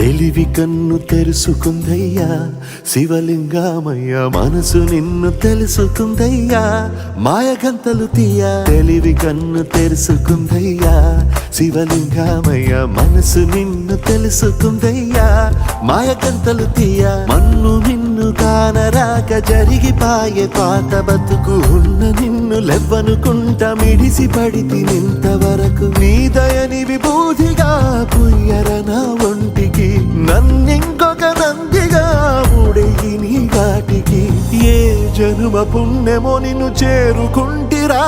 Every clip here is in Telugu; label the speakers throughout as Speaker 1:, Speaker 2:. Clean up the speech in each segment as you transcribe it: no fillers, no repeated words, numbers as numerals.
Speaker 1: తెలివి కన్ను తెరుసుకుందయ్యా శివలింగమయ్య మనసు నిన్ను తెలుసుకుందయ్యా మాయగంతలు తీయ తెలివి కన్ను తెరుసుకుందయ్యా శివలింగమయ్య మనసు నిన్ను తెలుసుకుందయ్యా మాయగంతలు తీయ మన్ను నిన్ను కానరాక జరిగిపాయే పాత బతుకు ఉన్న నిన్ను లెవ్వనుకుంట మిడిసి పడితి నింతవరకు నీ దయని విభూతిగా పుయ్యర నా ఒంటికి నన్నింకొక నందిగా ఊడెయ్యి నీ వాటికి ఏ జనుమ పుణ్యమో నిన్ను చేరుకుంటిరా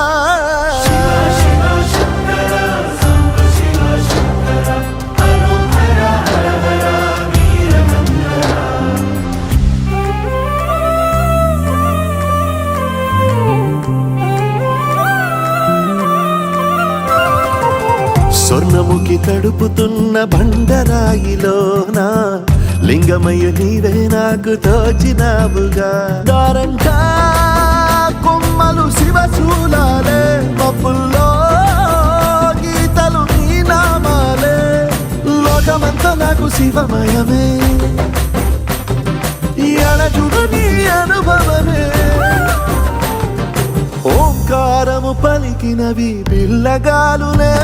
Speaker 1: స్వర్ణముఖి తడుపుతున్న బండరాయిలోనా లింగమయ్య నీవే నాకు తోచినావుగా దారంగా కొమ్మలు శివశూలాలే మబ్బుల్లో గీతలు నీ నామాలే లోకమంతా నాకు శివమయమే ఎడజుడు నీ అనుభవమే ఓంకారము పలికినవి పిల్లగాలులే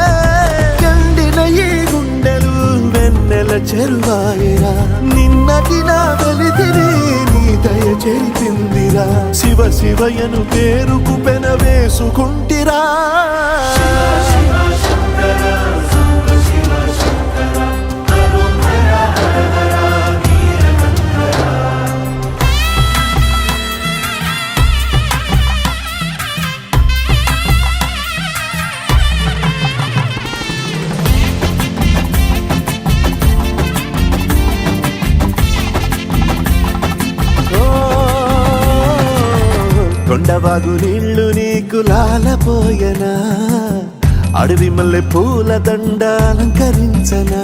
Speaker 1: ఎండిన ఈ గుండెలు వెన్నెల చెరువాయరా నిన్నటి నా వెలితిని నీ దయ చెరిపిందిరా శివ శివయను పేరుకు పెన వేసుకుంటిరా కొండవాగు నీళ్లు నీకు లాలపోయనా అడవి మల్లె పూల దండ అలంకరించనా